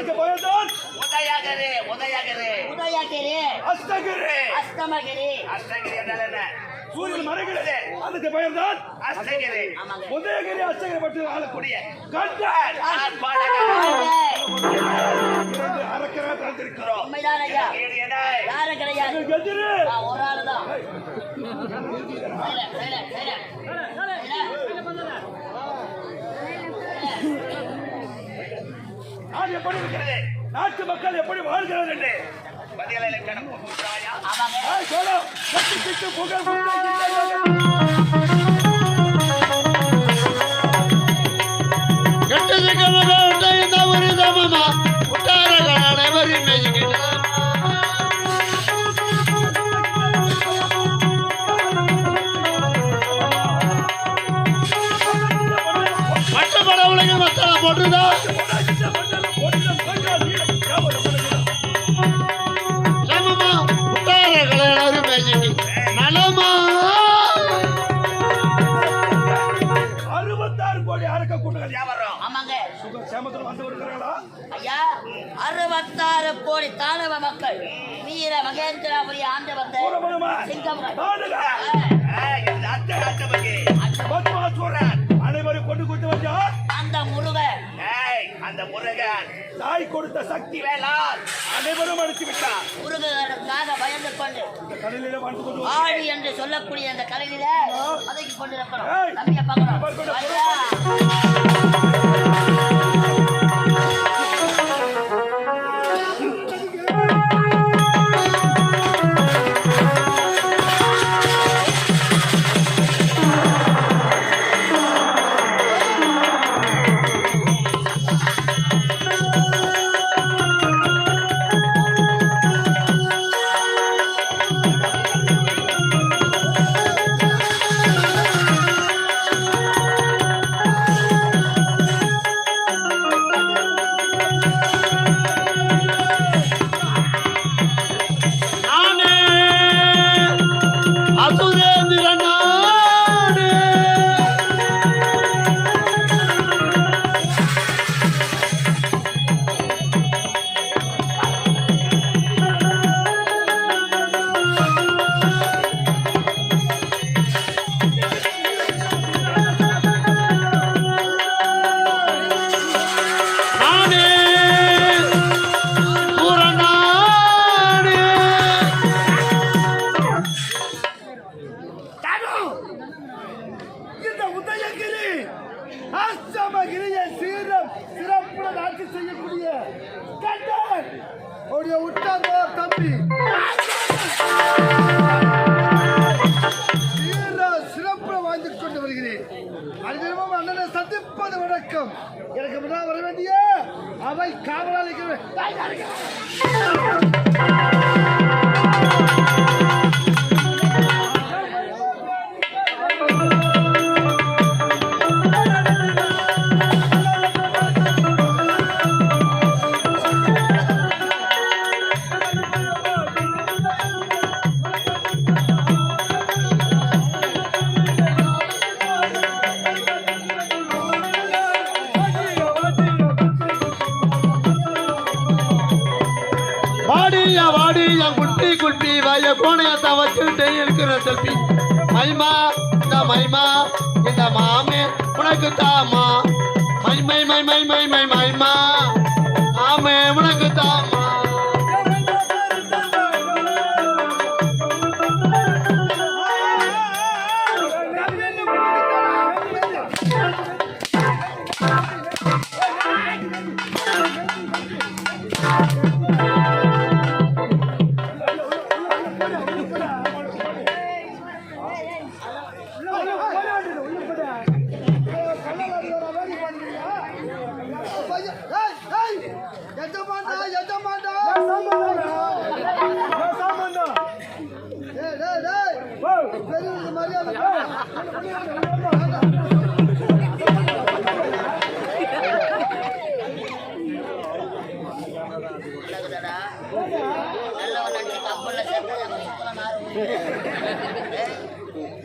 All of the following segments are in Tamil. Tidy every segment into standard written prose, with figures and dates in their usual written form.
அதுக்கு பயந்தான் உதயகிரி உதயகிரி உதயகிரி அஸ்தகிரி அஸ்தமகிரி அஷ்டகிரி என்றால் என்ன? சூரியன் மறைகிறது அதுக்கு பயந்தான் அஷ்டகிரி உதயகிரி அஸ்தகிரி பற்றி ஆளக்கூடிய கண்டார் அரக்கரா தந்திருக்கிறோம். உண்மைதான் ஐயா. யாரும் கிடையாது. எதிரி ஒரு ஆளுதான். நான் எப்படி இருக்கிறது, நாட்டு மக்கள் எப்படி வாழ்கிறது என்று பதிலை இலக்கணம் கொடுத்தாயா? புகழ் ஐயா 66 கோடி தானவ மக்கள் வீர மகேந்திராபுரி ஆண்டு வந்த அனைவரும் கொண்டு கொடுத்து வந்தார் அந்த முருகன். அந்த முருகன் தாய் கொடுத்த சக்தி வேளால் அனைவரும் அடித்து விட்டார். முருகனுக்காக பயந்து கொண்டு கடலிலே வாழ்ந்து கொண்டு ஆடி என்று சொல்லக்கூடிய அந்த கடலில பதக்கி கொண்டிருக்கிறோம். தம்பிய பார்க்கணும். சந்திப்பது வணக்கம். எனக்கு முன்னால் வர வேண்டிய அவை காவலாளிகள் குட்டி வாய போனையத்த வச்சுட்டே இருக்கிற செல்பி மைமா இந்த மைமா இந்த மாமே உனக்கு தாமா மை மை மை மை மை மை மைமா ஆமே உனக்கு தாமா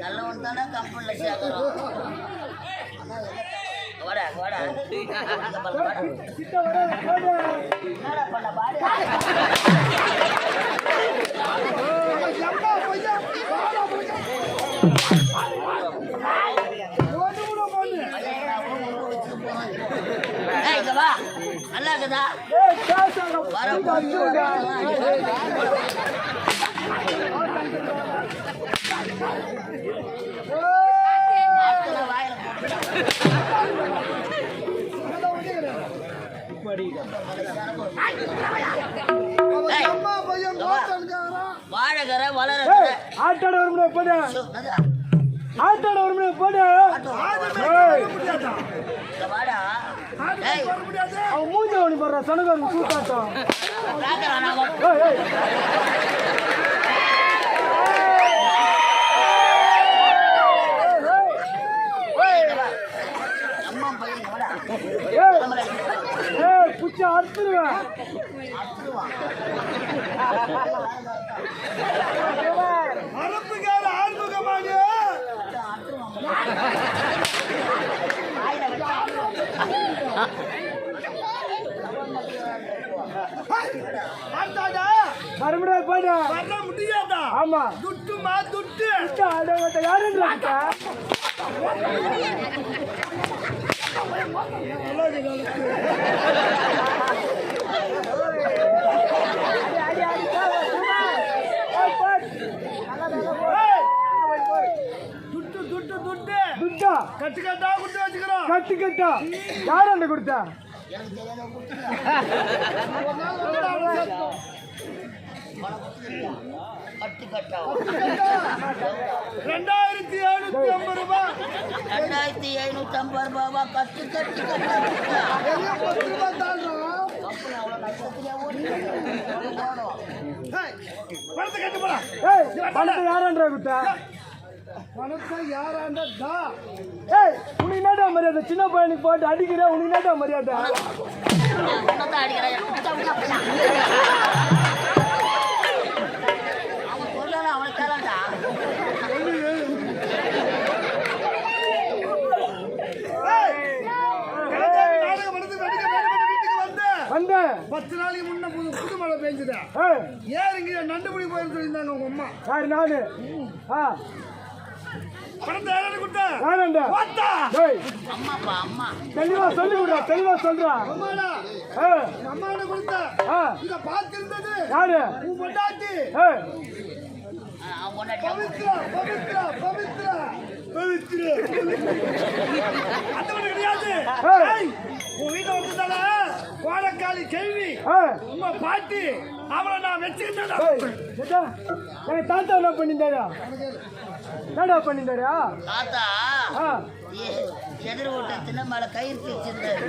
நல்லவன் தானே கம்பெனில சேர்க்கிறோம். வாடா வாடா கிட்ட வராத போடு. என்னடா பண்ண பாடு எம்மா பையா வாடா போடு. ஓடு ஓடு போடு. ஏய் இங்க வா நல்லா இருக்குதா ஏய் காசாங்க வர வாயில அம்மா பையா கோட்டங்கறா. வாழகர வளர ஆட்டோட வரும்ல போடு. ஆட்டோட வரும்ல போடு. வாடா ஏய் அவன் மூஞ்ச ஓடி போடுற சனகாரன் சூட்டாட்டம். ராக்கறானா ஏய் ஏய் அம்மா பையன் வாடா ஏய் புச்ச அறுத்துருவேன். அரப்புகார ஆறுமுகமாக மறுபடியும் போடு. வர முடியாதா? ஆமா துட்டுமா துட்டு யாருன்னு துட்டு துட்டு துட்டு துட்டா கட்டு கட்டா கொடுத்து வச்சுக்கிறோம். கட்டு கட்டா யார் கொடுத்தா? கட்டு கட்டா 2750 ரூபாய். 2750 ரூபாவா? கட்டு கட்டு கட்டா பணத்தை கட்டு போடா. ஏய் பணத்தை யாராண்டா கொடுத்தா? பணத்தை யாராண்டா? ஏய் உனக்கு என்னடா மரியாதை? சின்ன பையனுக்கு போட்டு அடிக்கிற உனக்கு என்னடா மரியாதை? உன்னதான் அடிக்கிறேன் அவன் சொல்லலாம் அவனுக்கு தரண்டா வந்தேன் 10 நாளைக்கு முன்ன புது மழை பெஞ்சுதா? ஏன் இங்க நண்டுபுடி போயின்னு சொல்லியிருந்தாங்க உங்க அம்மா. யாரு? நானு. பணத்தை யாராவது கொடுத்தா? நானண்டா. அம்மாப்பா அம்மா தெளிவா சொல்லி விடுறா, தெளிவா சொல்றா. அம்மாடா. அம்மாட கொடுத்தா. இத பார்த்திருந்தது யாரு? உன் பொண்டாட்டி. அவன் பொண்டாட்டி பவித்ரா பவித்ரா பவித்ரா பவித்ரா அந்த கிடையாது. உன் வீட்டை வந்ததால கோடக்காளி கேள்வி உங்க பாட்டி அவளை நான் வச்சுக்கிட்டேன். எங்க தாத்தா என்ன பண்ணிட்டாரா? என்னடா பண்ணிட்டாரா? தாத்தா எதிர் வீட்டு தின்ன மேல கயிறு வச்சிருந்தாரு.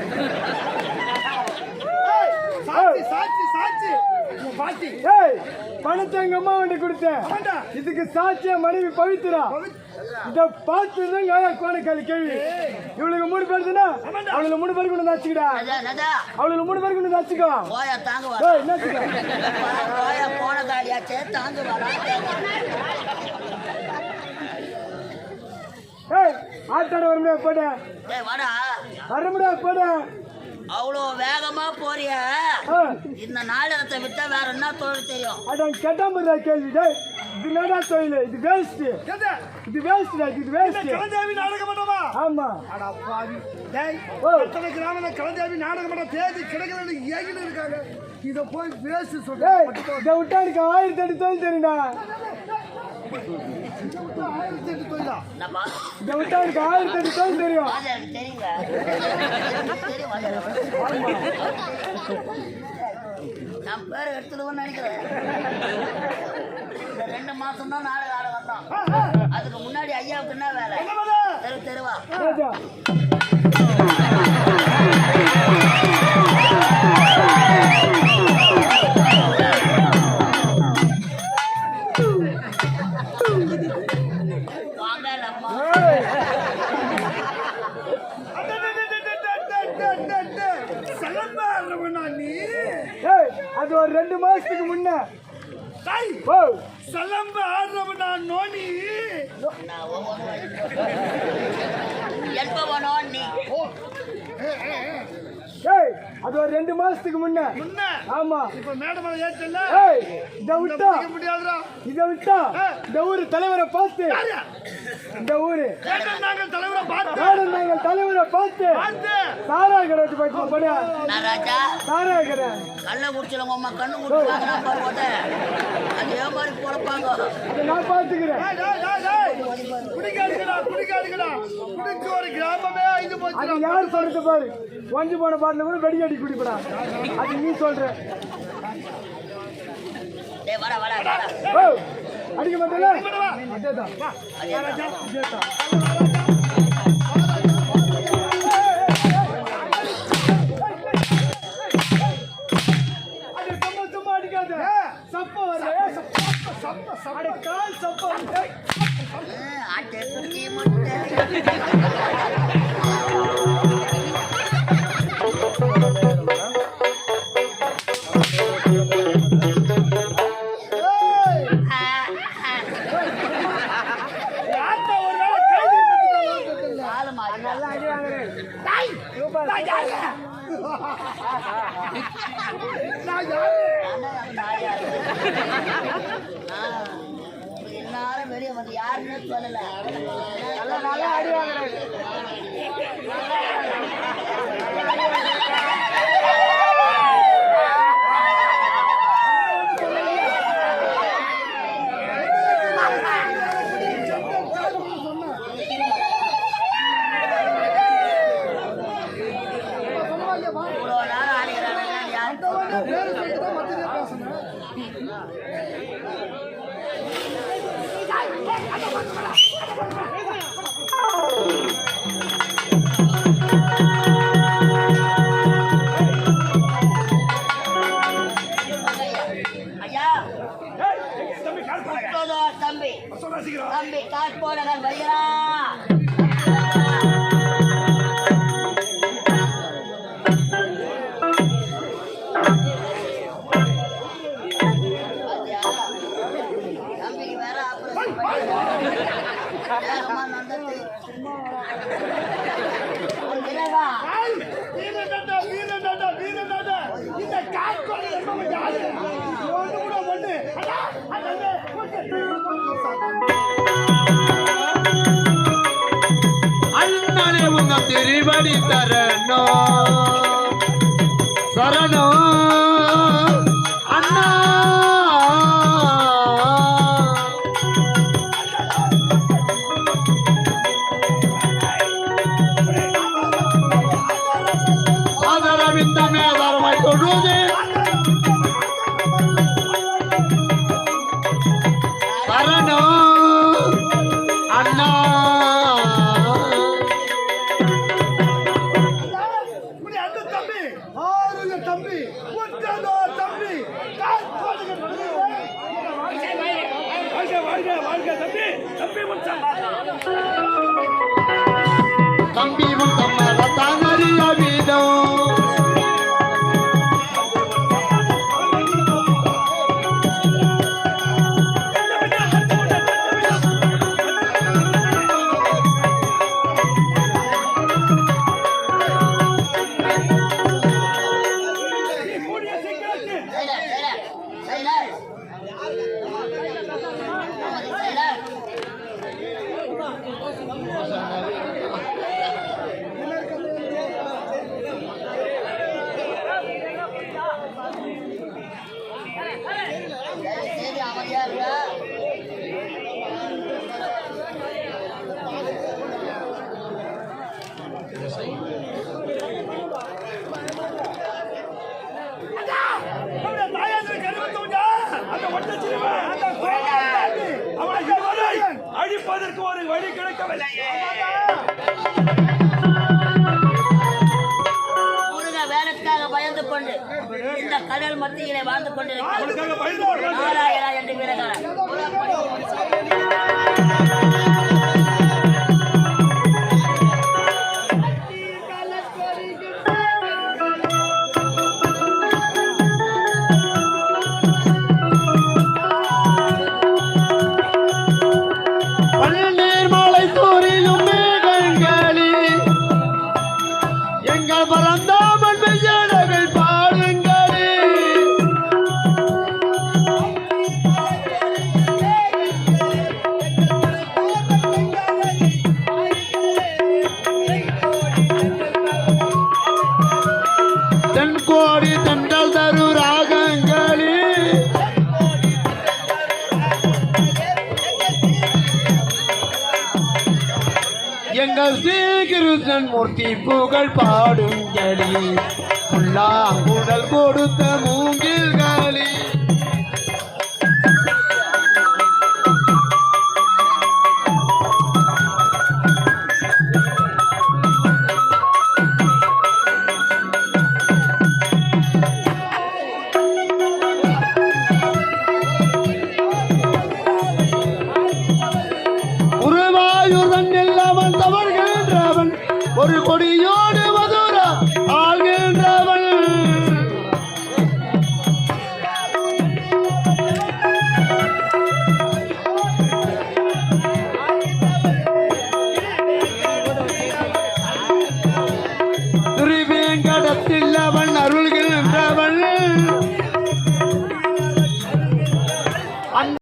சாட்சி சாட்சி சாட்சி உங்க பாட்டி. பணத்தை எங்க அம்மா வண்டி கொடுத்தேன். இதுக்கு சாட்சியா மனைவி பவித்ரா. இத பார்த்துதான் கோடக்காளி கேள்வி. இவளுக்கு 3 பேர் தானே? அவளுக்கு 3 பேருக்கு கொண்டு வச்சுக்கடா. அவளுக்கு 3 பேருக்கு கொண்டு வச்சுக்கோ. போயா தாங்க வா. போயா கோடக்காளியாச்சே தாங்க வரா. ஆட்டோட வரும்டா போட. வாடா வரும்டா போட. அவ்வளோ வேகமா போறிய இந்த நாடகத்தை விட்டா வேற என்ன தொழில் தெரியும்? அதான் கேட்டாம கேள்வி. இது என்னடா தொழில்? இது வேஸ்ட். இது வேஸ்ட். இது வேஸ்ட். கலந்தேவி நாடக மண்டபமா? ஆமா. அட பாவி. டேய் எத்தனை கிராமல கலந்தேவி நாடக மண்டபம் தேதி கிடைக்கலன்னு ஏகிட்டு இருக்காங்க. இத போய் வேஸ்ட் சொல்ற. இத விட்டா எனக்கு 1008 தொழில் தெரியும்டா. இத விட்டா எனக்கு 1008 தொழில் தெரியும். நான் பேர் எடுத்துடுவோம்னு நினைக்கிறேன். 2 மாசம் தான் நாடகம் ஆட வந்தோம். அதுக்கு முன்னாடி ஐயாவுக்கு என்ன வேலை? தெரு தெருவா அது ஒரு 2 மாசத்துக்கு முன்ன சலம்ப ஆடுறவனா நோனி ஏய் அது ஒரு 2 மாசத்துக்கு முன்ன ஆமா இப்ப மேடம் ஏற்றல ஏய் இத விட்டா முடியாதுடா இந்த ஊர் தலைவரை பார்த்து இந்த ஊரு நாங்கள் தலைவரை பார்த்து நாங்கள் தலைவரை பார்த்து சாராய கடை வச்சு போயிட்டு போடியா நான் ராஜா சாராய கடை கள்ள குடிச்சவங்க அம்மா கண்ணு குடிப்பாங்க போட்டேன் அதே மாதிரி பொழப்பாங்க அதை நான் பார்த்துக்கிறேன் குடிக்காதுங்களா குடிச்சு ஒரு கிராமமே ஐந்து போச்சு அது யார் சொல்றது பாரு வஞ்சி போன பாட்டில கூட வெடி அடி குடிப்படா அது நீ சொல்ற டேய் வாடா வாடா வாடா ஓ அடிக்க மாட்டேல அதேதான் அதேதான் அது சும்மா அடிக்காத சப்ப வரல சப்ப அட கால் சப்ப ஆட்டே குடி முட்டை எல்லாரும் வெளியே வந்து யாருன்னு சொல்லல நல்லா அடி வாங்குறேன் இவ்வளோ நேரம் ஆடுகிறாங்க ஐயா தம்பி தம்பி காசு போடுறான் வருகிறா தம்பிக்கு வேற அண்ணனே உங்க திருவடி தரணும் சரணம் அண்ணா ஆதரவிந்த மேதாரமாய் தொழுது சரணம் அண்ணா தம்பி தம்பி முத்தம்ம தானறிய வீதம் அழிப்பதற்கு ஒரு வழி கிடைக்கவில்லை. வேலைக்காக பயந்து கொண்டு இந்த கடல் மத்தியிலே வாழ்ந்து கொண்டிருக்கிறார் நாராயணா என்று வீரகாரன் தென்கோடி தென்றல் தரு ராகங்களி எங்கள் ஸ்ரீகிருஷ்ணன் மூர்த்தி புகழ் பாடுங்களி புல்லாங்குழல் கொடுத்த மூங்கில்கள்